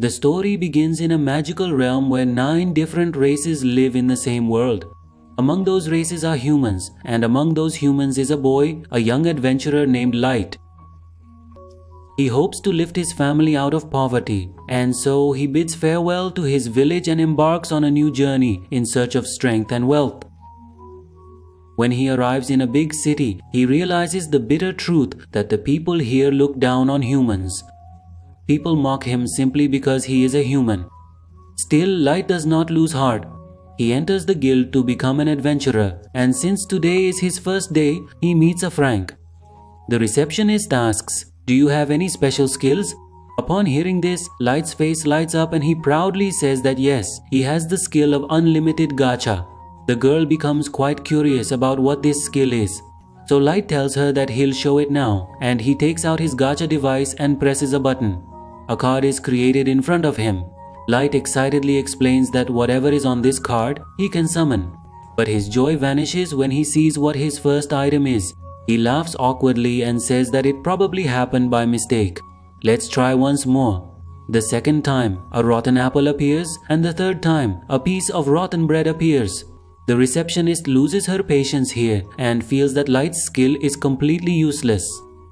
The story begins in a magical realm where 9 different races live in the same world. Among those races are humans, and among those humans is a boy, a young adventurer named Light. He hopes to lift his family out of poverty, and so he bids farewell to his village and embarks on a new journey in search of strength and wealth. When he arrives in a big city, he realizes the bitter truth that the people here look down on humans. People mock him simply because he is a human. Still, Light does not lose heart. He enters the guild to become an adventurer, and since today is his first day, he meets a Frank. The receptionist asks, "Do you have any special skills?" Upon hearing this, Light's face lights up and he proudly says that yes, he has the skill of unlimited gacha. The girl becomes quite curious about what this skill is. So Light tells her that he'll show it now, and he takes out his gacha device and presses a button. A card is created in front of him. Light excitedly explains that whatever is on this card, he can summon. But his joy vanishes when he sees what his first item is. He laughs awkwardly and says that it probably happened by mistake. Let's try once more. The second time, a rotten apple appears, and the third time, a piece of rotten bread appears. The receptionist loses her patience here and feels that Light's skill is completely useless.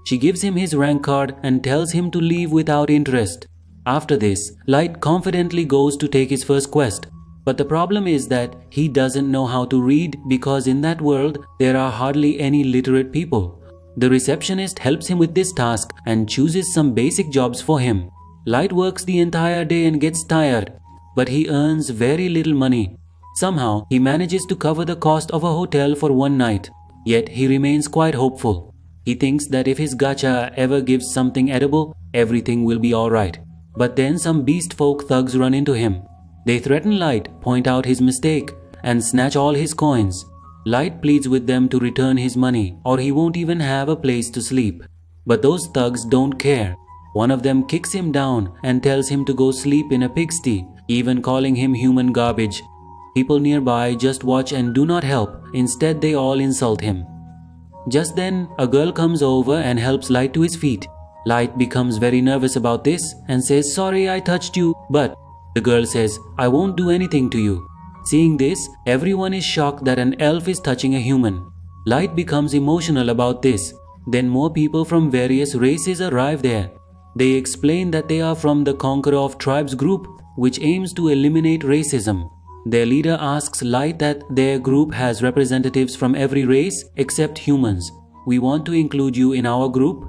She gives him his rank card and tells him to leave without interest. After this, Light confidently goes to take his first quest. But the problem is that he doesn't know how to read because in that world, there are hardly any literate people. The receptionist helps him with this task and chooses some basic jobs for him. Light works the entire day and gets tired, but he earns very little money. Somehow, he manages to cover the cost of a hotel for one night. Yet, he remains quite hopeful. He thinks that if his gacha ever gives something edible, everything will be alright. But then some beast folk thugs run into him. They threaten Light, point out his mistake, and snatch all his coins. Light pleads with them to return his money, or he won't even have a place to sleep. But those thugs don't care. One of them kicks him down and tells him to go sleep in a pigsty, even calling him human garbage. People nearby just watch and do not help. Instead, they all insult him. Just then, a girl comes over and helps Light to his feet. Light becomes very nervous about this and says, "Sorry, I touched you," but the girl says, "I won't do anything to you." Seeing this, everyone is shocked that an elf is touching a human. Light becomes emotional about this. Then more people from various races arrive there. They explain that they are from the Conqueror of Tribes group, which aims to eliminate racism. Their leader asks Light that their group has representatives from every race except humans. "We want to include you in our group."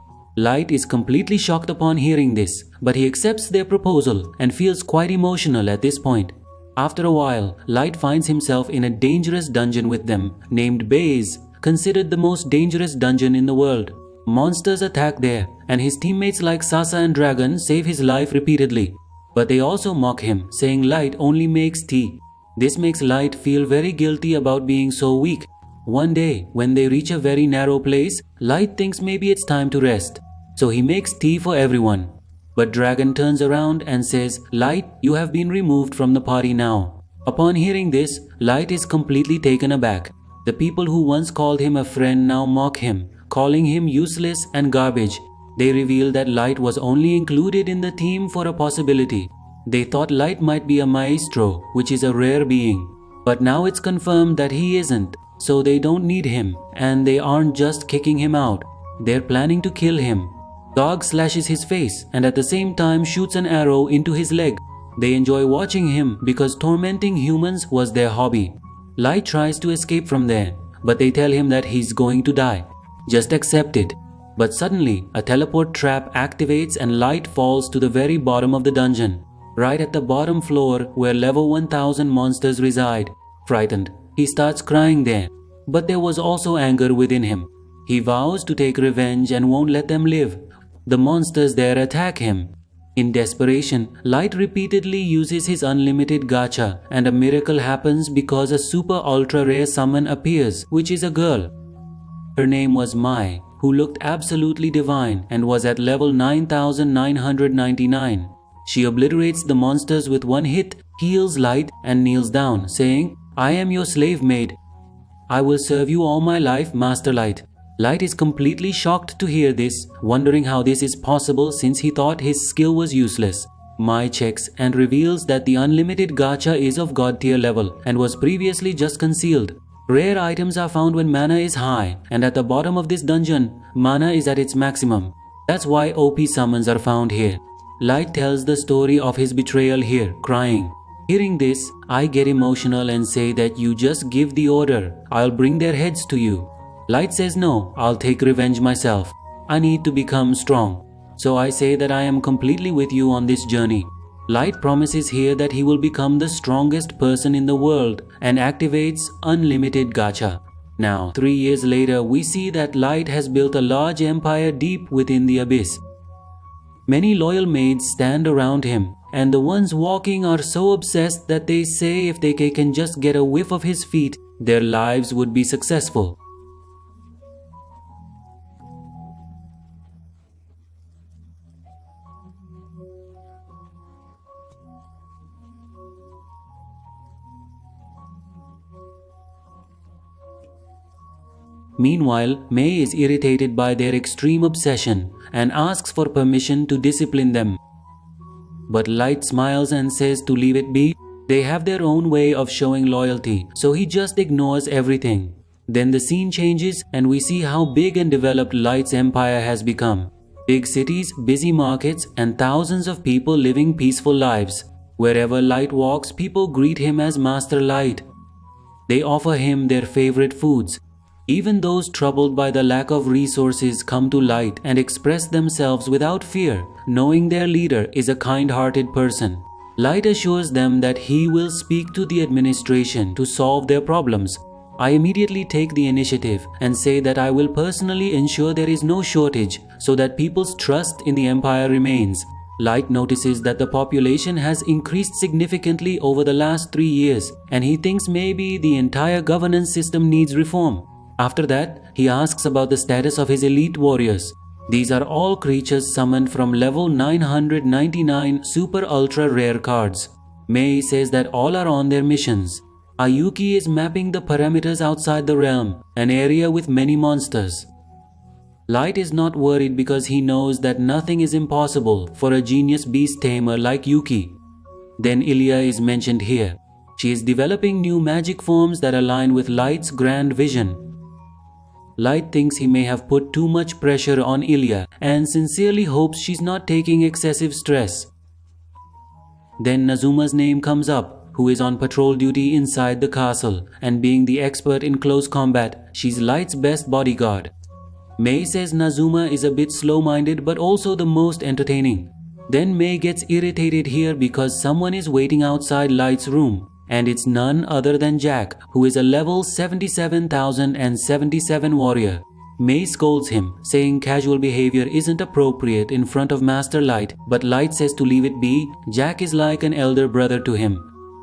Light is completely shocked upon hearing this, but he accepts their proposal and feels quite emotional at this point. After a while, Light finds himself in a dangerous dungeon with them, named Bays, considered the most dangerous dungeon in the world. Monsters attack there, and his teammates like Sasa and Dragon save his life repeatedly. But they also mock him, saying Light only makes tea. This makes Light feel very guilty about being so weak. One day, when they reach a very narrow place, Light thinks maybe it's time to rest. So he makes tea for everyone. But Dragon turns around and says, "Light, you have been removed from the party now." Upon hearing this, Light is completely taken aback. The people who once called him a friend now mock him, calling him useless and garbage. They reveal that Light was only included in the team for a possibility. They thought Light might be a maestro, which is a rare being. But now it's confirmed that he isn't, so they don't need him, and they aren't just kicking him out. They're planning to kill him. Dog slashes his face and at the same time shoots an arrow into his leg. They enjoy watching him because tormenting humans was their hobby. Light tries to escape from there, but they tell him that he's going to die. Just accept it. But suddenly, a teleport trap activates and Light falls to the very bottom of the dungeon, right at the bottom floor where level 1000 monsters reside. Frightened, he starts crying there. But there was also anger within him. He vows to take revenge and won't let them live. The monsters there attack him. In desperation, Light repeatedly uses his unlimited gacha, and a miracle happens because a super ultra rare summon appears, which is a girl. Her name was Mai, who looked absolutely divine and was at level 9999. She obliterates the monsters with one hit, heals Light, and kneels down, saying, "I am your slave maid. I will serve you all my life, Master Light." Light is completely shocked to hear this, wondering how this is possible since he thought his skill was useless. Mai checks and reveals that the unlimited gacha is of god tier level and was previously just concealed. Rare items are found when mana is high, and at the bottom of this dungeon, mana is at its maximum. That's why OP summons are found here. Light tells the story of his betrayal here, crying. Hearing this, I get emotional and say that you just give the order, I'll bring their heads to you. Light says no, I'll take revenge myself. I need to become strong. So I say that I am completely with you on this journey. Light promises here that he will become the strongest person in the world and activates unlimited gacha. Now, 3 years later, we see that Light has built a large empire deep within the abyss. Many loyal maids stand around him, and the ones walking are so obsessed that they say if they can just get a whiff of his feet, their lives would be successful. Meanwhile, May is irritated by their extreme obsession and asks for permission to discipline them. But Light smiles and says to leave it be. They have their own way of showing loyalty, so he just ignores everything. Then the scene changes and we see how big and developed Light's empire has become. Big cities, busy markets, and thousands of people living peaceful lives. Wherever Light walks, people greet him as Master Light. They offer him their favorite foods. Even those troubled by the lack of resources come to Light and express themselves without fear, knowing their leader is a kind-hearted person. Light assures them that he will speak to the administration to solve their problems. I immediately take the initiative and say that I will personally ensure there is no shortage so that people's trust in the empire remains. Light notices that the population has increased significantly over the last 3 years and he thinks maybe the entire governance system needs reform. After that, he asks about the status of his elite warriors. These are all creatures summoned from level 999 super ultra rare cards. Mei says that all are on their missions. Ayuki is mapping the parameters outside the realm, an area with many monsters. Light is not worried because he knows that nothing is impossible for a genius beast tamer like Yuki. Then Ilya is mentioned here. She is developing new magic forms that align with Light's grand vision. Light thinks he may have put too much pressure on Ilya and sincerely hopes she's not taking excessive stress. Then Nazuma's name comes up, who is on patrol duty inside the castle, and being the expert in close combat, she's Light's best bodyguard. Mei says Nazuma is a bit slow-minded but also the most entertaining. Then Mei gets irritated here because someone is waiting outside Light's room. And it's none other than Jack, who is a level 77,077 warrior. Mei scolds him, saying casual behavior isn't appropriate in front of Master Light, but Light says to leave it be. Jack is like an elder brother to him.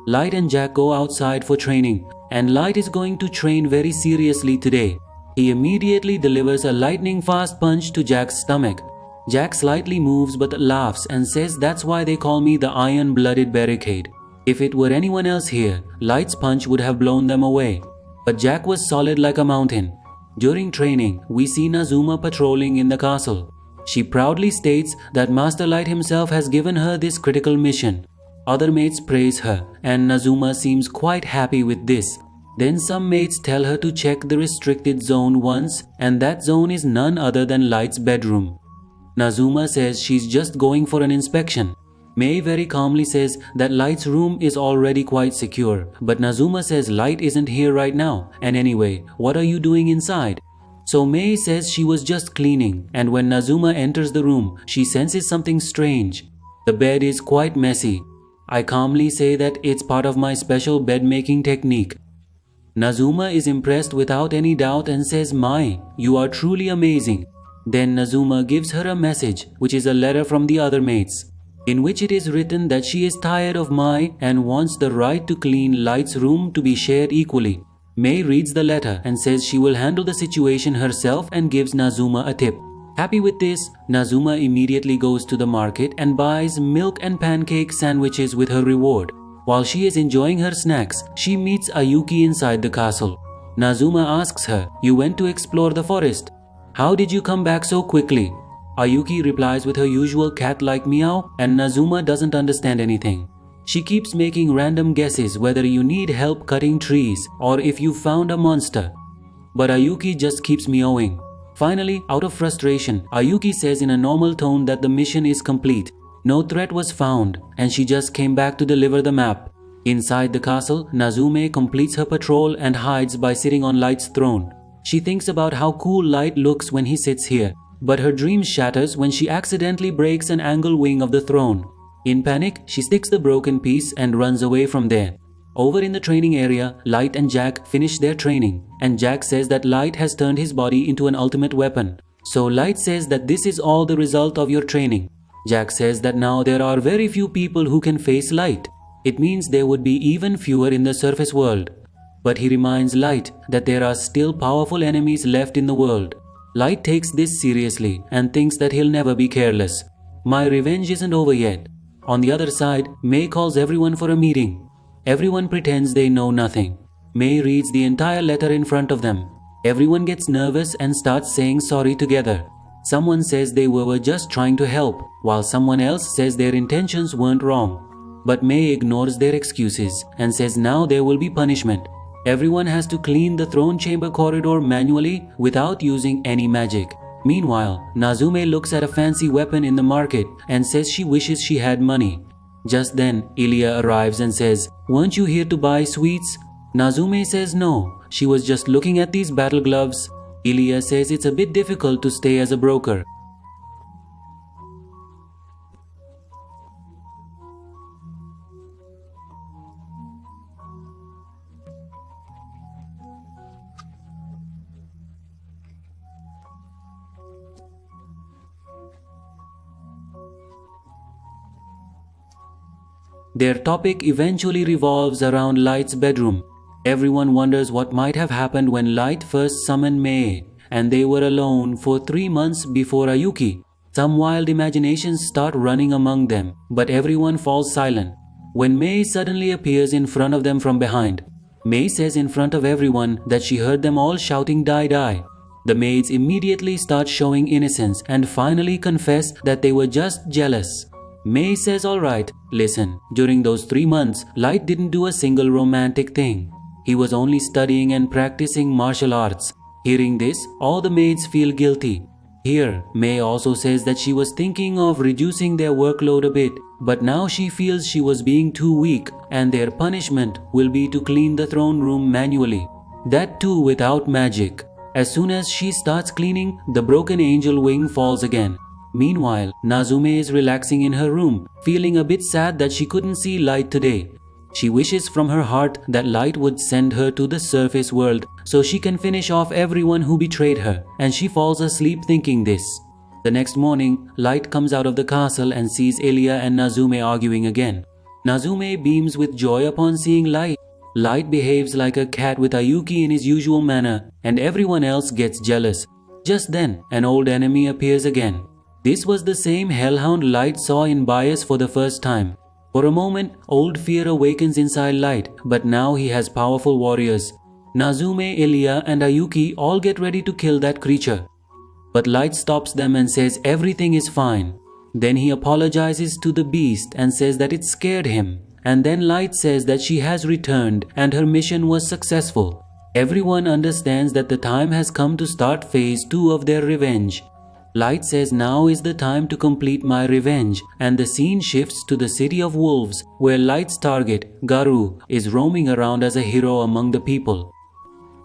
Light and Jack go outside for training, and Light is going to train very seriously today. He immediately delivers a lightning-fast punch to Jack's stomach. Jack slightly moves but laughs and says that's why they call me the Iron-Blooded Barricade. If it were anyone else here, Light's punch would have blown them away. But Jack was solid like a mountain. During training, we see Nazuma patrolling in the castle. She proudly states that Master Light himself has given her this critical mission. Other mates praise her, and Nazuma seems quite happy with this. Then some mates tell her to check the restricted zone once, and that zone is none other than Light's bedroom. Nazuma says she's just going for an inspection. Mei very calmly says that Light's room is already quite secure, but Nazuma says Light isn't here right now, and anyway, what are you doing inside? So Mei says she was just cleaning, and when Nazuma enters the room, she senses something strange. The bed is quite messy. I calmly say that it's part of my special bed making technique. Nazuma is impressed without any doubt and says, "Mai, you are truly amazing." Then Nazuma gives her a message, which is a letter from the other mates, in which it is written that she is tired of Mai and wants the right to clean Light's room to be shared equally. Mei reads the letter and says she will handle the situation herself and gives Nazuma a tip. Happy with this, Nazuma immediately goes to the market and buys milk and pancake sandwiches with her reward. While she is enjoying her snacks, she meets Ayuki inside the castle. Nazuma asks her, "You went to explore the forest. How did you come back so quickly?" Ayuki replies with her usual cat-like meow, and Nazuma doesn't understand anything. She keeps making random guesses whether you need help cutting trees or if you found a monster. But Ayuki just keeps meowing. Finally, out of frustration, Ayuki says in a normal tone that the mission is complete. No threat was found, and she just came back to deliver the map. Inside the castle, Nazume completes her patrol and hides by sitting on Light's throne. She thinks about how cool Light looks when he sits here, but her dream shatters when she accidentally breaks an angle wing of the throne. In panic, she sticks the broken piece and runs away from there. Over in the training area, Light and Jack finish their training, and Jack says that Light has turned his body into an ultimate weapon. So Light says that this is all the result of your training. Jack says that now there are very few people who can face Light. It means there would be even fewer in the surface world. But he reminds Light that there are still powerful enemies left in the world. Light takes this seriously and thinks that he'll never be careless. My revenge isn't over yet. On the other side, May calls everyone for a meeting. Everyone pretends they know nothing. May reads the entire letter in front of them. Everyone gets nervous and starts saying sorry together. Someone says they were just trying to help, while someone else says their intentions weren't wrong. But May ignores their excuses and says now there will be punishment. Everyone has to clean the throne chamber corridor manually without using any magic. Meanwhile, Nazume looks at a fancy weapon in the market and says she wishes she had money. Just then, Ilya arrives and says, "Weren't you here to buy sweets?" Nazume says no, she was just looking at these battle gloves. Ilya says it's a bit difficult to stay as a broker. Their topic eventually revolves around Light's bedroom. Everyone wonders what might have happened when Light first summoned May, and they were alone for 3 months before Ayuki. Some wild imaginations start running among them, but everyone falls silent. When May suddenly appears in front of them from behind, May says in front of everyone that she heard them all shouting "Die, die." The maids immediately start showing innocence and finally confess that they were just jealous. May says, "Alright, listen, during those 3 months, Light didn't do a single romantic thing. He was only studying and practicing martial arts." Hearing this, all the maids feel guilty. Here, May also says that she was thinking of reducing their workload a bit, but now she feels she was being too weak and their punishment will be to clean the throne room manually. That too without magic. As soon as she starts cleaning, the broken angel wing falls again. Meanwhile, Nazume is relaxing in her room, feeling a bit sad that she couldn't see Light today. She wishes from her heart that Light would send her to the surface world so she can finish off everyone who betrayed her, and she falls asleep thinking this. The next morning, Light comes out of the castle and sees Ilya and Nazume arguing again. Nazume beams with joy upon seeing Light. Light behaves like a cat with Ayuki in his usual manner, and everyone else gets jealous. Just then, an old enemy appears again. This was the same hellhound Light saw in Bias for the first time. For a moment, old fear awakens inside Light, but now he has powerful warriors. Nazume, Ilya and Ayuki all get ready to kill that creature. But Light stops them and says everything is fine. Then he apologizes to the beast and says that it scared him. And then Light says that she has returned and her mission was successful. Everyone understands that the time has come to start phase 2 of their revenge. Light says now is the time to complete my revenge, and the scene shifts to the city of wolves where Light's target, Garu, is roaming around as a hero among the people.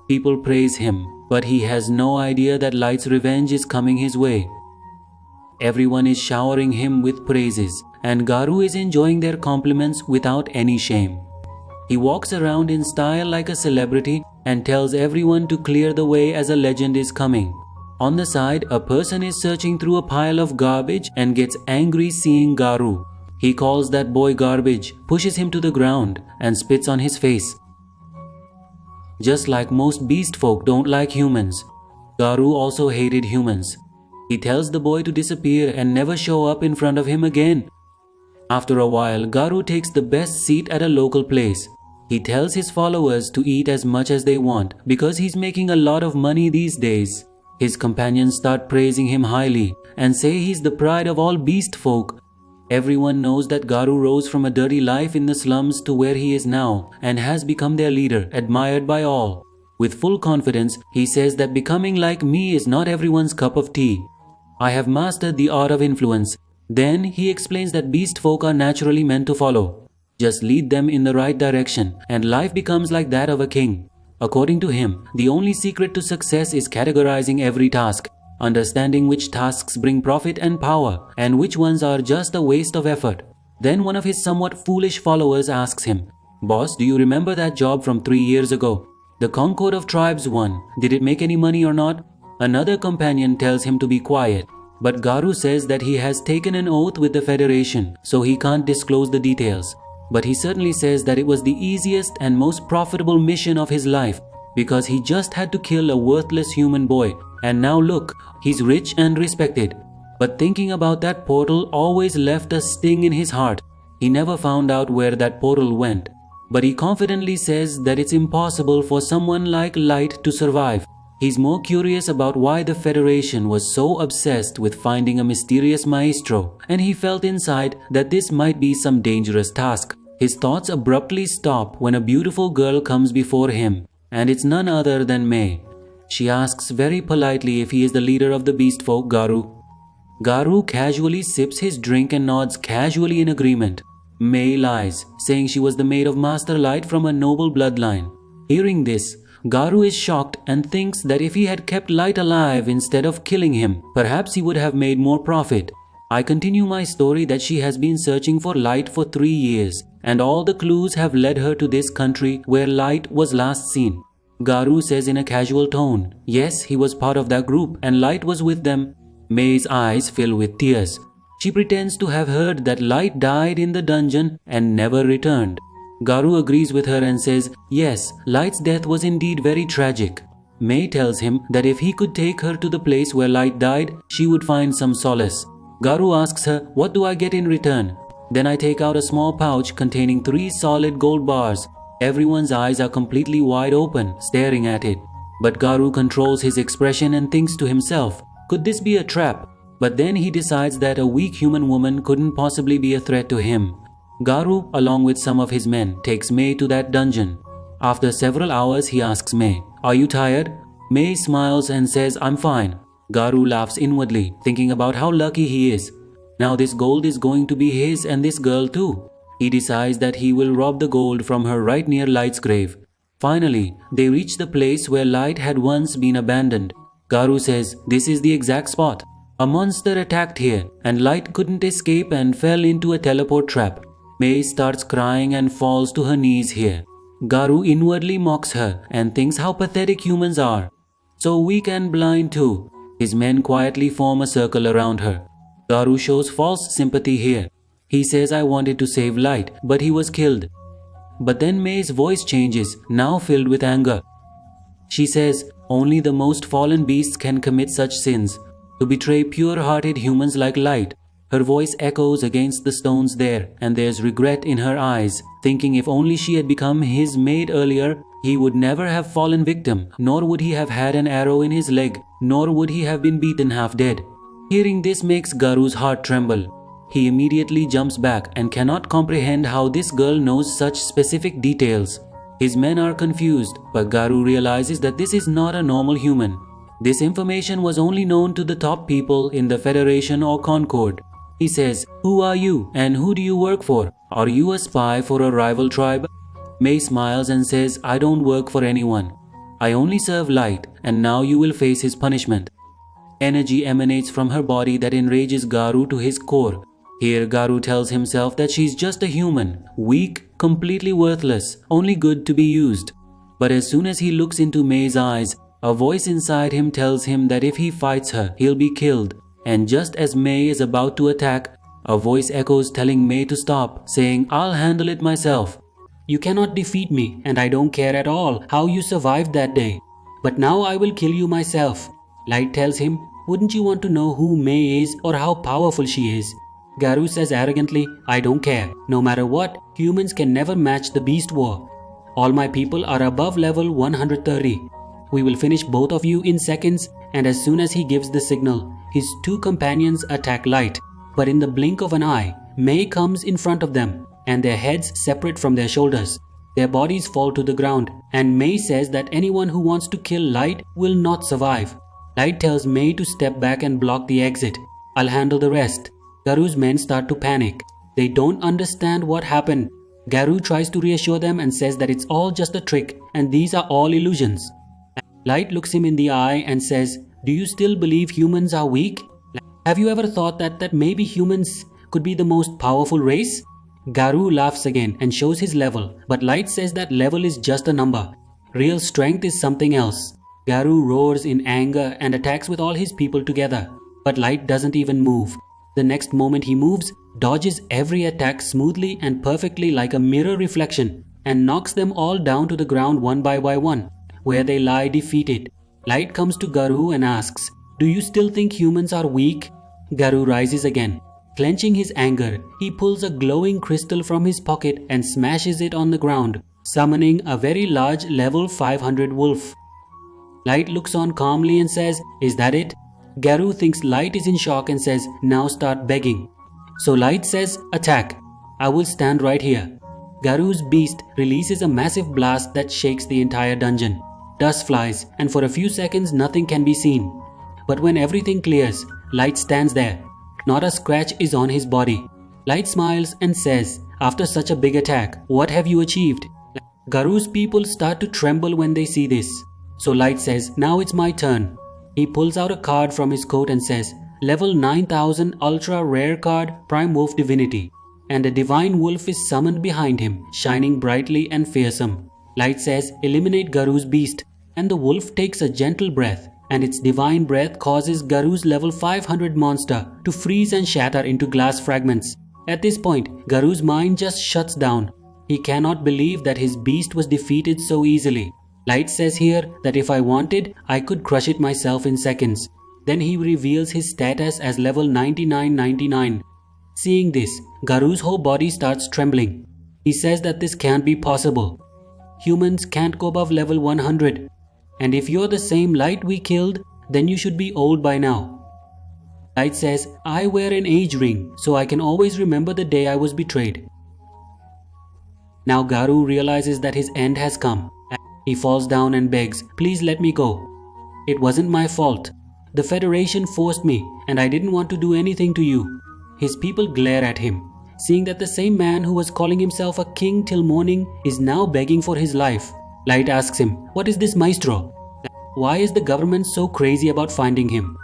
People praise him, but he has no idea that Light's revenge is coming his way. Everyone is showering him with praises, and Garu is enjoying their compliments without any shame. He walks around in style like a celebrity and tells everyone to clear the way as a legend is coming. On the side, a person is searching through a pile of garbage and gets angry seeing Garu. He calls that boy garbage, pushes him to the ground, and spits on his face. Just like most beast folk don't like humans, Garu also hated humans. He tells the boy to disappear and never show up in front of him again. After a while, Garu takes the best seat at a local place. He tells his followers to eat as much as they want because he's making a lot of money these days. His companions start praising him highly and say he's the pride of all beast folk. Everyone knows that Garu rose from a dirty life in the slums to where he is now and has become their leader, admired by all. With full confidence, he says that becoming like me is not everyone's cup of tea. I have mastered the art of influence. Then he explains that beast folk are naturally meant to follow. Just lead them in the right direction and life becomes like that of a king. According to him, the only secret to success is categorizing every task, understanding which tasks bring profit and power and which ones are just a waste of effort. Then one of his somewhat foolish followers asks him, "Boss, do you remember that job from 3 years ago? The Concord of Tribes one, did it make any money or not?" Another companion tells him to be quiet, but Garu says that he has taken an oath with the Federation, so he can't disclose the details. But he certainly says that it was the easiest and most profitable mission of his life because he just had to kill a worthless human boy. And now look, he's rich and respected. But thinking about that portal always left a sting in his heart. He never found out where that portal went. But he confidently says that it's impossible for someone like Light to survive. He's more curious about why the Federation was so obsessed with finding a mysterious maestro, and he felt inside that this might be some dangerous task. His thoughts abruptly stop when a beautiful girl comes before him, and it's none other than May. She asks very politely if he is the leader of the beast folk, Garu. Garu casually sips his drink and nods casually in agreement. May lies, saying she was the maid of Master Light from a noble bloodline. Hearing this, Garu is shocked and thinks that if he had kept Light alive instead of killing him, perhaps he would have made more profit. I continue my story that she has been searching for Light for 3 years, and all the clues have led her to this country where Light was last seen. Garu says in a casual tone, yes, he was part of that group and Light was with them. May's eyes fill with tears. She pretends to have heard that Light died in the dungeon and never returned. Garu agrees with her and says, yes, Light's death was indeed very tragic. May tells him that if he could take her to the place where Light died, she would find some solace. Garu asks her, what do I get in return? Then I take out a small pouch containing 3 solid gold bars. Everyone's eyes are completely wide open, staring at it. But Garu controls his expression and thinks to himself, could this be a trap? But then he decides that a weak human woman couldn't possibly be a threat to him. Garu, along with some of his men, takes May to that dungeon. After several hours, he asks May, are you tired? May smiles and says, I'm fine. Garu laughs inwardly, thinking about how lucky he is. Now this gold is going to be his and this girl too. He decides that he will rob the gold from her right near Light's grave. Finally, they reach the place where Light had once been abandoned. Garu says, this is the exact spot. A monster attacked here and Light couldn't escape and fell into a teleport trap. May starts crying and falls to her knees here. Garu inwardly mocks her and thinks how pathetic humans are. So weak and blind too. His men quietly form a circle around her. Garu shows false sympathy here. He says I wanted to save Light, but he was killed. But then May's voice changes, now filled with anger. She says, only the most fallen beasts can commit such sins, to betray pure-hearted humans like Light. Her voice echoes against the stones there, and there's regret in her eyes, thinking if only she had become his maid earlier, he would never have fallen victim, nor would he have had an arrow in his leg, nor would he have been beaten half dead. Hearing this makes Garu's heart tremble. He immediately jumps back and cannot comprehend how this girl knows such specific details. His men are confused, but Garu realizes that this is not a normal human. This information was only known to the top people in the Federation or Concord. He says, who are you and who do you work for? Are you a spy for a rival tribe? May smiles and says, I don't work for anyone. I only serve Light, and now you will face his punishment. Energy emanates from her body that enrages Garu to his core. Here Garu tells himself that she's just a human, weak, completely worthless, only good to be used. But as soon as he looks into May's eyes, a voice inside him tells him that if he fights her, he'll be killed. And just as May is about to attack, a voice echoes telling May to stop, saying, I'll handle it myself. You cannot defeat me, and I don't care at all how you survived that day. But now I will kill you myself. Light tells him, wouldn't you want to know who May is or how powerful she is? Garu says arrogantly, I don't care. No matter what, humans can never match the beast war. All my people are above level 130. We will finish both of you in seconds, and as soon as he gives the signal, his two companions attack Light. But in the blink of an eye, May comes in front of them, and their heads separate from their shoulders. Their bodies fall to the ground, and May says that anyone who wants to kill Light will not survive. Light tells May to step back and block the exit. I'll handle the rest. Garu's men start to panic. They don't understand what happened. Garu tries to reassure them and says that it's all just a trick and these are all illusions. Light looks him in the eye and says, "Do you still believe humans are weak? Have you ever thought that maybe humans could be the most powerful race?" Garu laughs again and shows his level, but Light says that level is just a number. Real strength is something else. Garu roars in anger and attacks with all his people together, but Light doesn't even move. The next moment he moves, dodges every attack smoothly and perfectly like a mirror reflection, and knocks them all down to the ground one by one, where they lie defeated. Light comes to Garu and asks, "Do you still think humans are weak?" Garu rises again. Clenching his anger, he pulls a glowing crystal from his pocket and smashes it on the ground, summoning a very large level 500 wolf. Light looks on calmly and says, "Is that it?" Garu thinks Light is in shock and says, "Now start begging." So Light says, "Attack. I will stand right here." Garu's beast releases a massive blast that shakes the entire dungeon. Dust flies, and for a few seconds nothing can be seen. But when everything clears, Light stands there. Not a scratch is on his body. Light smiles and says, "After such a big attack, what have you achieved?" Garu's people start to tremble when they see this. So Light says, "Now it's my turn." He pulls out a card from his coat and says, "Level 9000 ultra rare card, Prime Wolf Divinity." And a divine wolf is summoned behind him, shining brightly and fearsome. Light says, "Eliminate Garu's beast." And the wolf takes a gentle breath, and its divine breath causes Garu's level 500 monster to freeze and shatter into glass fragments. At this point, Garu's mind just shuts down. He cannot believe that his beast was defeated so easily. Light says here that if I wanted, I could crush it myself in seconds. Then he reveals his status as level 9999. Seeing this, Garu's whole body starts trembling. He says that this can't be possible. Humans can't go above level 100. And if you're the same Light we killed, then you should be old by now. Light says, "I wear an age ring, so I can always remember the day I was betrayed." Now Garu realizes that his end has come. He falls down and begs, "Please let me go. It wasn't my fault. The Federation forced me, and I didn't want to do anything to you." His people glare at him, seeing that the same man who was calling himself a king till morning is now begging for his life. Light asks him, "What is this maestro? Why is the government so crazy about finding him?"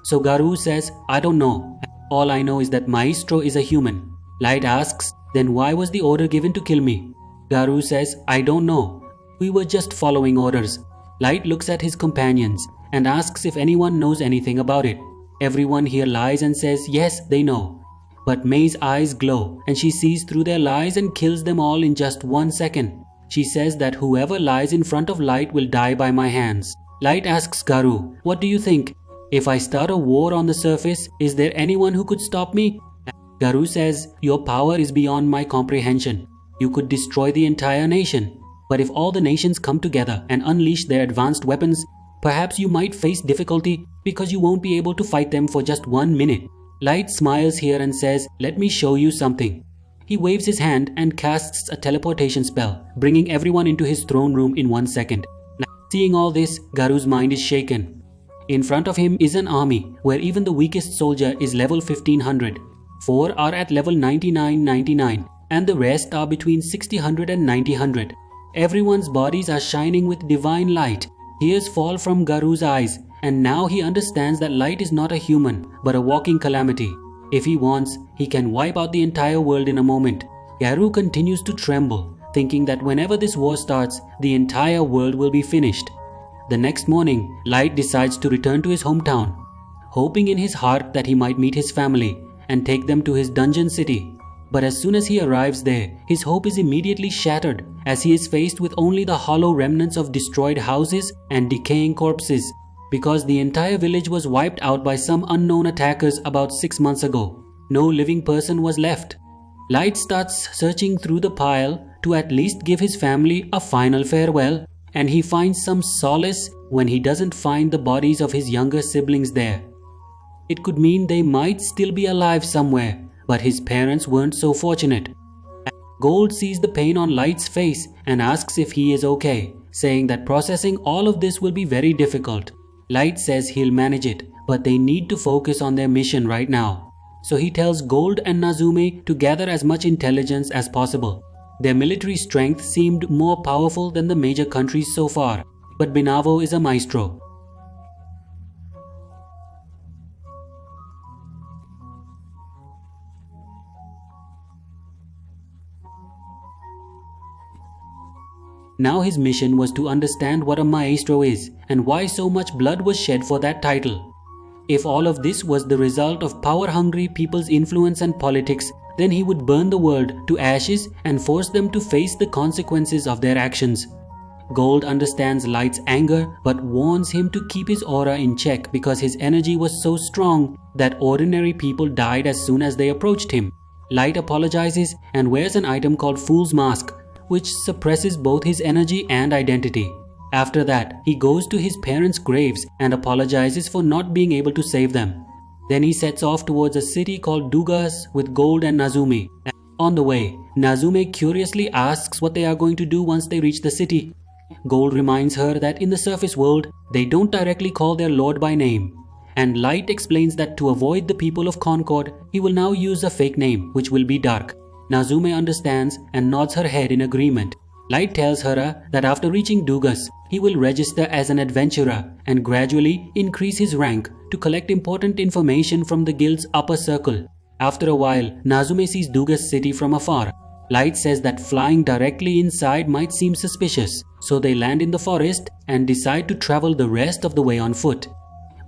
So Garu says, "I don't know. All I know is that maestro is a human." Light asks, "Then why was the order given to kill me?" Garu says, "I don't know. We were just following orders." Light looks at his companions and asks if anyone knows anything about it. Everyone here lies and says yes, they know. But May's eyes glow and she sees through their lies and kills them all in just 1 second. She says that whoever lies in front of Light will die by my hands. Light asks Garu, "What do you think? If I start a war on the surface, is there anyone who could stop me?" Garu says, "Your power is beyond my comprehension. You could destroy the entire nation. But if all the nations come together and unleash their advanced weapons, perhaps you might face difficulty because you won't be able to fight them for just 1 minute." Light smiles here and says, "Let me show you something." He waves his hand and casts a teleportation spell, bringing everyone into his throne room in 1 second. Seeing all this, Garu's mind is shaken. In front of him is an army where even the weakest soldier is level 1500. 4 are at level 9999 and the rest are between 6000 and 9000. Everyone's bodies are shining with divine light. Tears fall from Garu's eyes, and now he understands that Light is not a human, but a walking calamity. If he wants, he can wipe out the entire world in a moment. Garu continues to tremble, thinking that whenever this war starts, the entire world will be finished. The next morning, Light decides to return to his hometown, hoping in his heart that he might meet his family and take them to his dungeon city. But as soon as he arrives there, his hope is immediately shattered as he is faced with only the hollow remnants of destroyed houses and decaying corpses, because the entire village was wiped out by some unknown attackers about 6 months ago. No living person was left. Light starts searching through the pile to at least give his family a final farewell, and he finds some solace when he doesn't find the bodies of his younger siblings there. It could mean they might still be alive somewhere, but his parents weren't so fortunate. Gold sees the pain on Light's face and asks if he is okay, saying that processing all of this will be very difficult. Light says he'll manage it, but they need to focus on their mission right now. So he tells Gold and Nazume to gather as much intelligence as possible. Their military strength seemed more powerful than the major countries so far, but Binavo is a maestro. Now his mission was to understand what a maestro is and why so much blood was shed for that title. If all of this was the result of power-hungry people's influence and politics, then he would burn the world to ashes and force them to face the consequences of their actions. Gold understands Light's anger but warns him to keep his aura in check because his energy was so strong that ordinary people died as soon as they approached him. Light apologizes and wears an item called Fool's Mask, which suppresses both his energy and identity. After that, he goes to his parents' graves and apologizes for not being able to save them. Then he sets off towards a city called Dugas with Gold and Nazumi. On the way, Nazume curiously asks what they are going to do once they reach the city. Gold reminds her that in the surface world, they don't directly call their lord by name. And Light explains that to avoid the people of Concord, he will now use a fake name, which will be Dark. Nazume understands and nods her head in agreement. Light tells her that after reaching Dugas, he will register as an adventurer and gradually increase his rank to collect important information from the guild's upper circle. After a while, Nazume sees Dugas city from afar. Light says that flying directly inside might seem suspicious, so they land in the forest and decide to travel the rest of the way on foot.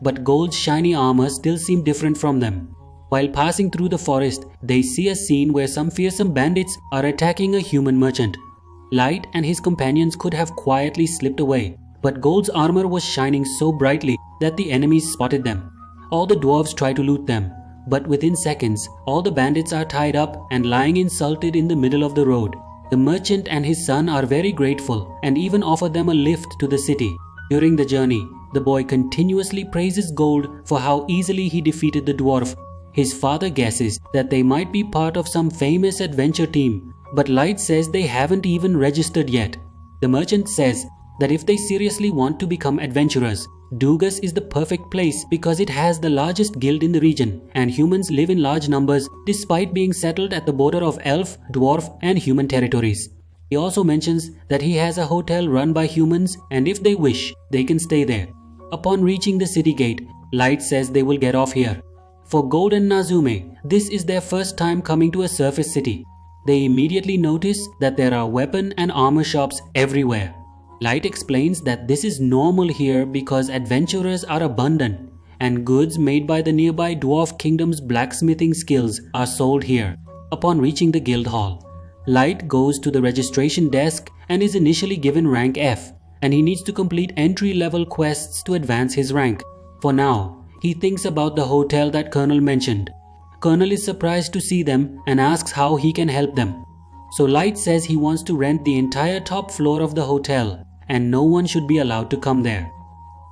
But Gold's shiny armor still seemed different from them. While passing through the forest, they see a scene where some fearsome bandits are attacking a human merchant. Light and his companions could have quietly slipped away, but Gold's armor was shining so brightly that the enemies spotted them. All the dwarves try to loot them, but within seconds, all the bandits are tied up and lying insulted in the middle of the road. The merchant and his son are very grateful and even offer them a lift to the city. During the journey, the boy continuously praises Gold for how easily he defeated the dwarf. His father guesses that they might be part of some famous adventure team, but Light says they haven't even registered yet. The merchant says that if they seriously want to become adventurers, Dugas is the perfect place because it has the largest guild in the region and humans live in large numbers despite being settled at the border of elf, dwarf and human territories. He also mentions that he has a hotel run by humans and if they wish, they can stay there. Upon reaching the city gate, Light says they will get off here. For Gold and Nazume, this is their first time coming to a surface city. They immediately notice that there are weapon and armor shops everywhere. Light explains that this is normal here because adventurers are abundant and goods made by the nearby dwarf kingdom's blacksmithing skills are sold here. Upon reaching the guild hall, Light goes to the registration desk and is initially given rank F, and he needs to complete entry-level quests to advance his rank. For now, he thinks about the hotel that Colonel mentioned. Colonel is surprised to see them and asks how he can help them. So Light says he wants to rent the entire top floor of the hotel and no one should be allowed to come there.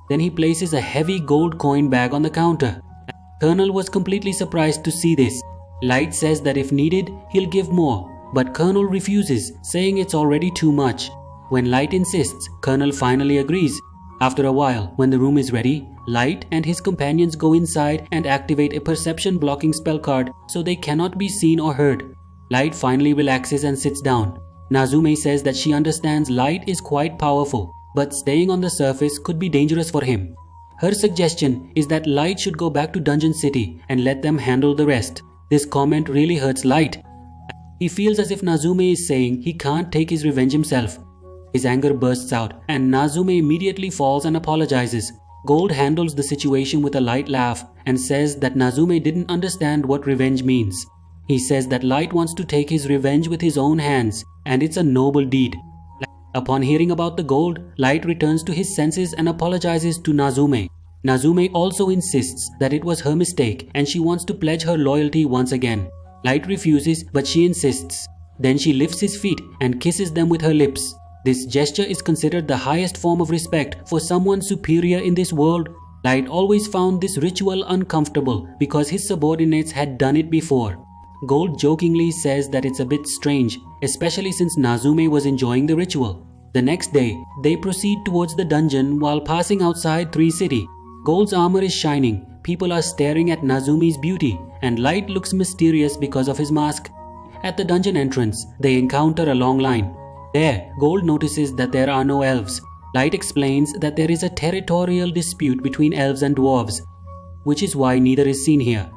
Then he places a heavy gold coin bag on the counter. Colonel was completely surprised to see this. Light says that if needed, he'll give more, but Colonel refuses, saying it's already too much. When Light insists, Colonel finally agrees. After a while, when the room is ready, Light and his companions go inside and activate a perception blocking spell card so they cannot be seen or heard. Light finally relaxes and sits down. Nazume says that she understands Light is quite powerful, but staying on the surface could be dangerous for him. Her suggestion is that Light should go back to Dungeon City and let them handle the rest. This comment really hurts Light. He feels as if Nazume is saying he can't take his revenge himself. His anger bursts out and Nazume immediately falls and apologizes. Gold handles the situation with a light laugh and says that Nazume didn't understand what revenge means. He says that Light wants to take his revenge with his own hands and it's a noble deed. Upon hearing about the gold, Light returns to his senses and apologizes to Nazume. Nazume also insists that it was her mistake and she wants to pledge her loyalty once again. Light refuses, but she insists. Then she lifts his feet and kisses them with her lips. This gesture is considered the highest form of respect for someone superior in this world. Light always found this ritual uncomfortable because his subordinates had done it before. Gold jokingly says that it's a bit strange, especially since Nazume was enjoying the ritual. The next day, they proceed towards the dungeon while passing outside Tree City. Gold's armor is shining, people are staring at Nazume's beauty, and Light looks mysterious because of his mask. At the dungeon entrance, they encounter a long line. There, Gold notices that there are no elves. Light explains that there is a territorial dispute between elves and dwarves, which is why neither is seen here.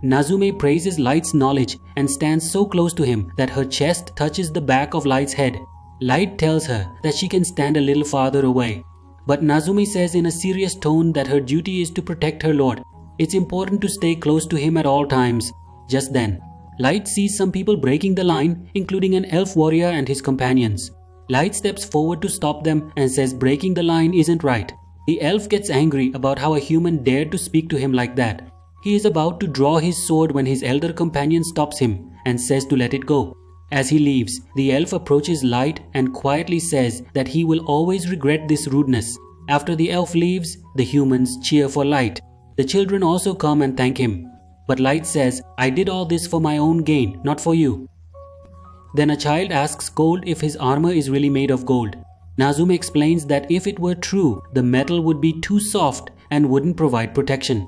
Nazume praises Light's knowledge and stands so close to him that her chest touches the back of Light's head. Light tells her that she can stand a little farther away. But Nazume says in a serious tone that her duty is to protect her lord. It's important to stay close to him at all times. Just then, Light sees some people breaking the line, including an elf warrior and his companions. Light steps forward to stop them and says breaking the line isn't right. The elf gets angry about how a human dared to speak to him like that. He is about to draw his sword when his elder companion stops him and says to let it go. As he leaves, the elf approaches Light and quietly says that he will always regret this rudeness. After the elf leaves, the humans cheer for Light. The children also come and thank him. But Light says, I did all this for my own gain, not for you. Then a child asks Gold if his armor is really made of gold. Nazume explains that if it were true, the metal would be too soft and wouldn't provide protection.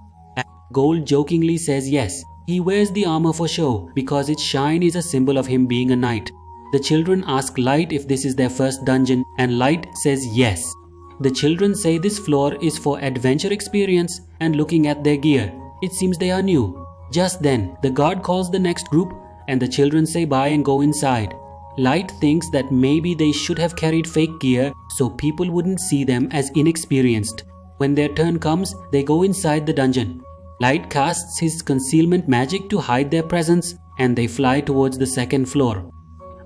Gold jokingly says yes, he wears the armor for show because its shine is a symbol of him being a knight. The children ask Light if this is their first dungeon and Light says yes. The children say this floor is for adventure experience and looking at their gear. It seems they are new. Just then, the guard calls the next group and the children say bye and go inside. Light thinks that maybe they should have carried fake gear so people wouldn't see them as inexperienced. When their turn comes, they go inside the dungeon. Light casts his concealment magic to hide their presence and they fly towards the second floor.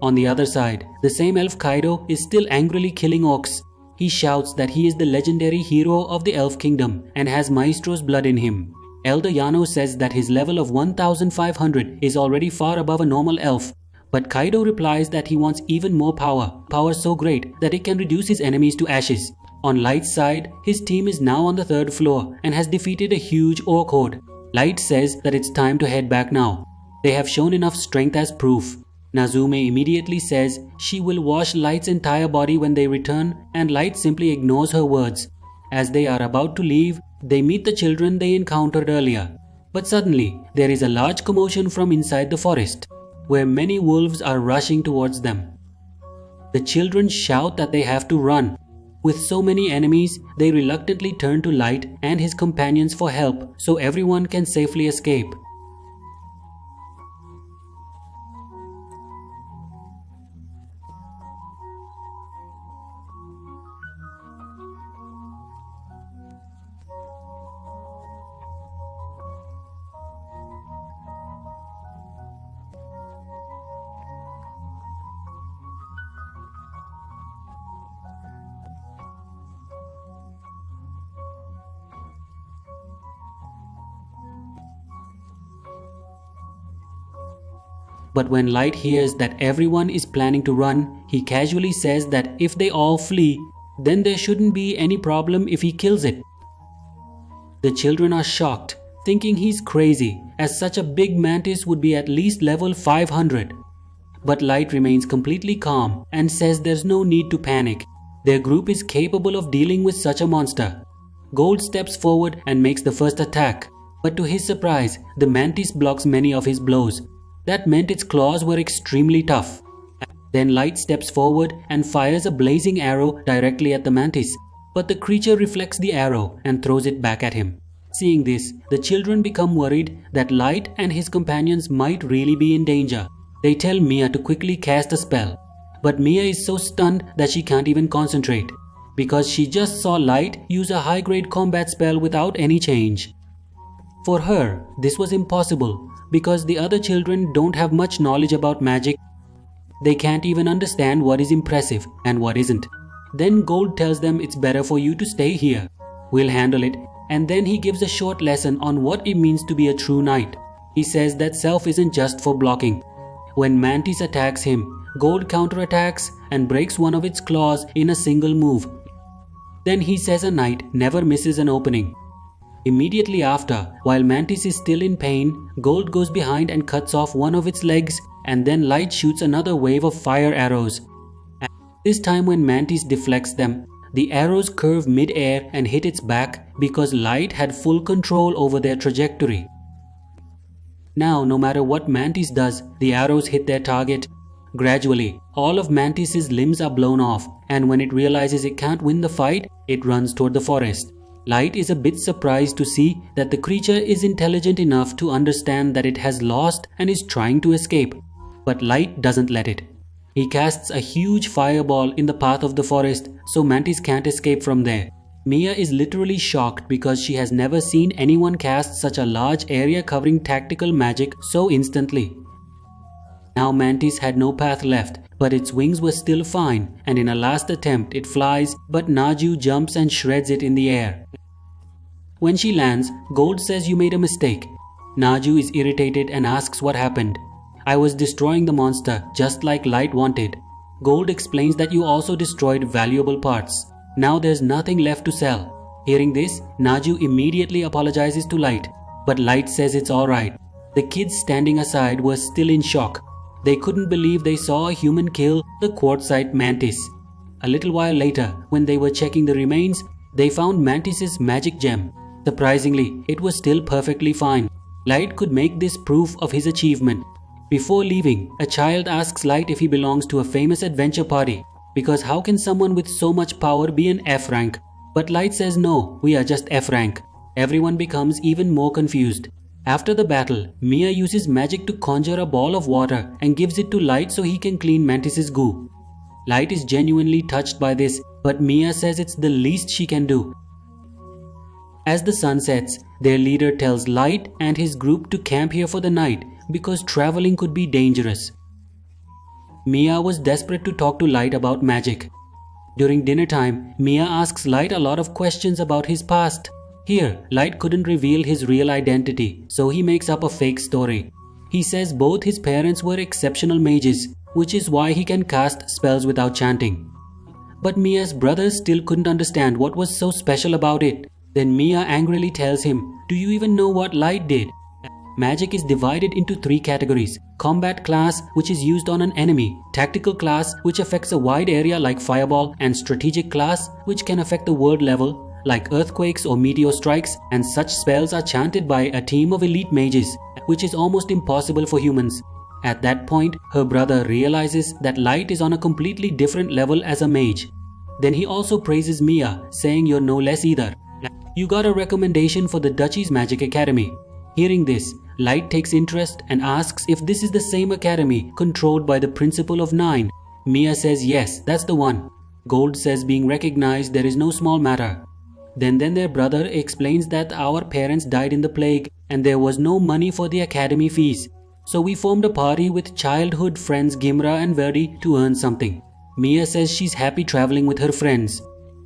On the other side, the same elf Kaido is still angrily killing orcs. He shouts that he is the legendary hero of the elf kingdom and has Maestro's blood in him. Elder Yano says that his level of 1500 is already far above a normal elf. But Kaido replies that he wants even more power so great that it can reduce his enemies to ashes. On Light's side, his team is now on the third floor and has defeated a huge orc horde. Light says that it's time to head back now. They have shown enough strength as proof. Nazume immediately says she will wash Light's entire body when they return and Light simply ignores her words. As they are about to leave, they meet the children they encountered earlier. But suddenly, there is a large commotion from inside the forest, where many wolves are rushing towards them. The children shout that they have to run. With so many enemies, they reluctantly turn to Light and his companions for help so everyone can safely escape. But when Light hears that everyone is planning to run, he casually says that if they all flee, then there shouldn't be any problem if he kills it. The children are shocked, thinking he's crazy, as such a big mantis would be at least level 500. But Light remains completely calm and says there's no need to panic. Their group is capable of dealing with such a monster. Gold steps forward and makes the first attack, but to his surprise, the mantis blocks many of his blows. That meant its claws were extremely tough. Then Light steps forward and fires a blazing arrow directly at the mantis, but the creature reflects the arrow and throws it back at him. Seeing this, the children become worried that Light and his companions might really be in danger. They tell Mia to quickly cast a spell, but Mia is so stunned that she can't even concentrate, because she just saw Light use a high-grade combat spell without any change. For her, this was impossible, because the other children don't have much knowledge about magic. They can't even understand what is impressive and what isn't. Then Gold tells them it's better for you to stay here. We'll handle it, and then he gives a short lesson on what it means to be a true knight. He says that self isn't just for blocking. When Mantis attacks him, Gold counterattacks and breaks one of its claws in a single move. Then he says a knight never misses an opening. Immediately after, while Mantis is still in pain, Gold goes behind and cuts off one of its legs, and then Light shoots another wave of fire arrows. This time when Mantis deflects them, the arrows curve mid-air and hit its back because Light had full control over their trajectory. Now, no matter what Mantis does, the arrows hit their target. Gradually, all of Mantis's limbs are blown off, and when it realizes it can't win the fight, it runs toward the forest. Light is a bit surprised to see that the creature is intelligent enough to understand that it has lost and is trying to escape. But Light doesn't let it. He casts a huge fireball in the path of the forest so Mantis can't escape from there. Mia is literally shocked because she has never seen anyone cast such a large area covering tactical magic so instantly. Now Mantis had no path left, but its wings were still fine, and in a last attempt it flies, but Naju jumps and shreds it in the air. When she lands, Gold says you made a mistake. Naju is irritated and asks what happened. I was destroying the monster just like Light wanted. Gold explains that you also destroyed valuable parts. Now there's nothing left to sell. Hearing this, Naju immediately apologizes to Light, but Light says it's alright. The kids standing aside were still in shock. They couldn't believe they saw a human kill the quartzite Mantis. A little while later, when they were checking the remains, they found Mantis's magic gem. Surprisingly, it was still perfectly fine. Light could make this proof of his achievement. Before leaving, a child asks Light if he belongs to a famous adventure party, because how can someone with so much power be an F rank? But Light says no, we are just F rank. Everyone becomes even more confused. After the battle, Mia uses magic to conjure a ball of water and gives it to Light so he can clean Mantis's goo. Light is genuinely touched by this, but Mia says it's the least she can do. As the sun sets, their leader tells Light and his group to camp here for the night because traveling could be dangerous. Mia was desperate to talk to Light about magic. During dinner time, Mia asks Light a lot of questions about his past. Here, Light couldn't reveal his real identity, so he makes up a fake story. He says both his parents were exceptional mages, which is why he can cast spells without chanting. But Mia's brothers still couldn't understand what was so special about it. Then Mia angrily tells him, "Do you even know what Light did?" Magic is divided into 3 categories: combat class, which is used on an enemy; tactical class, which affects a wide area like fireball; and strategic class, which can affect the world level like earthquakes or meteor strikes, and such spells are chanted by a team of elite mages, which is almost impossible for humans. At that point, her brother realizes that Light is on a completely different level as a mage. Then he also praises Mia, saying you're no less either. You got a recommendation for the Duchy's Magic Academy. Hearing this, Light takes interest and asks if this is the same academy controlled by the Principal of 9. Mia says yes, that's the one. Gold says being recognized there is no small matter. Then their brother explains that our parents died in the plague and there was no money for the academy fees. So we formed a party with childhood friends Gimra and Verdi to earn something. Mia says she's happy traveling with her friends.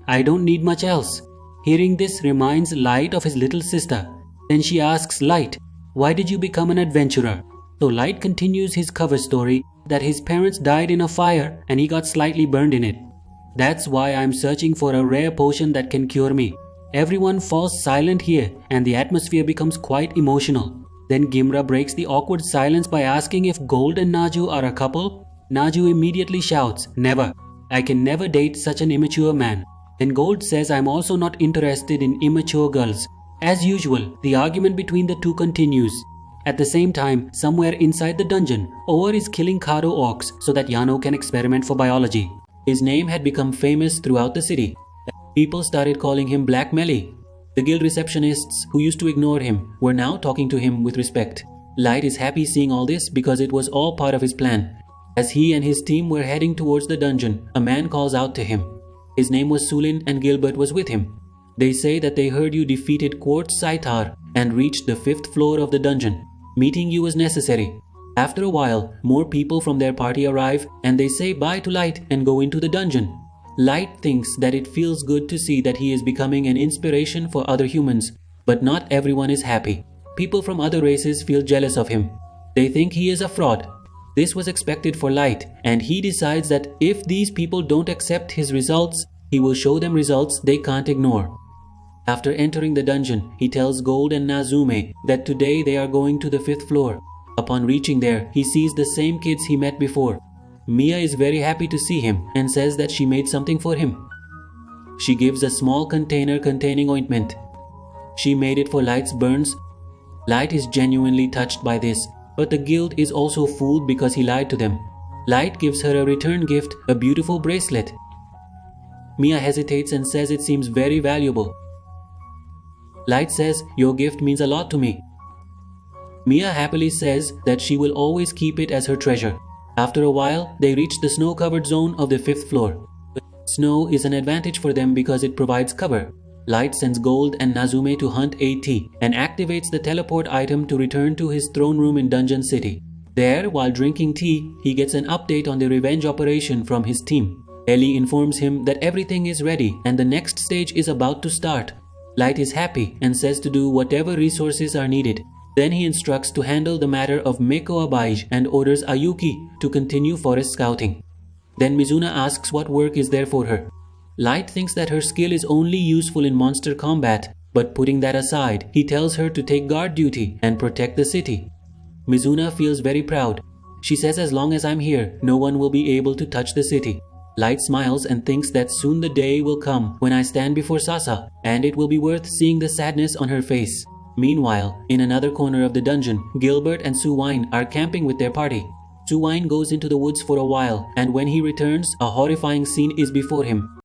I don't need much else. Hearing this reminds Light of his little sister. Then she asks Light, why did you become an adventurer? So Light continues his cover story that his parents died in a fire and he got slightly burned in it. That's why I'm searching for a rare potion that can cure me. Everyone falls silent here and the atmosphere becomes quite emotional. Then Gimra breaks the awkward silence by asking if Gold and Naju are a couple. Naju immediately shouts, never. I can never date such an immature man. Then Gold says I'm also not interested in immature girls. As usual, the argument between the two continues. At the same time, somewhere inside the dungeon, Oer is killing Karo orcs so that Yano can experiment for biology. His name had become famous throughout the city. People started calling him Black Melly. The guild receptionists who used to ignore him were now talking to him with respect. Light is happy seeing all this because it was all part of his plan. As he and his team were heading towards the dungeon, a man calls out to him. His name was Sulin and Gilbert was with him. They say that they heard you defeated Quartz Saitar and reached the 5th floor of the dungeon. Meeting you was necessary. After a while, more people from their party arrive and they say bye to Light and go into the dungeon. Light thinks that it feels good to see that he is becoming an inspiration for other humans, but not everyone is happy. People from other races feel jealous of him. They think he is a fraud. This was expected for Light, and he decides that if these people don't accept his results, he will show them results they can't ignore. After entering the dungeon, he tells Gold and Nazume that today they are going to the 5th floor. Upon reaching there, he sees the same kids he met before. Mia is very happy to see him and says that she made something for him. She gives a small container containing ointment. She made it for Light's burns. Light is genuinely touched by this, but the guild is also fooled because he lied to them. Light gives her a return gift, a beautiful bracelet. Mia hesitates and says it seems very valuable. Light says, "Your gift means a lot to me." Mia happily says that she will always keep it as her treasure. After a while, they reach the snow-covered zone of the 5th floor. Snow is an advantage for them because it provides cover. Light sends Gold and Nazume to hunt AT and activates the teleport item to return to his throne room in Dungeon City. There, while drinking tea, he gets an update on the revenge operation from his team. Ellie informs him that everything is ready and the next stage is about to start. Light is happy and says to do whatever resources are needed. Then he instructs to handle the matter of Meko Abridged and orders Ayuki to continue forest scouting. Then Mizuna asks what work is there for her. Light thinks that her skill is only useful in monster combat, but putting that aside, he tells her to take guard duty and protect the city. Mizuna feels very proud. She says, "As long as I'm here, no one will be able to touch the city." Light smiles and thinks that soon the day will come when I stand before Sasa, and it will be worth seeing the sadness on her face. Meanwhile, in another corner of the dungeon, Gilbert and Suwine are camping with their party. Suwine goes into the woods for a while, and when he returns, a horrifying scene is before him.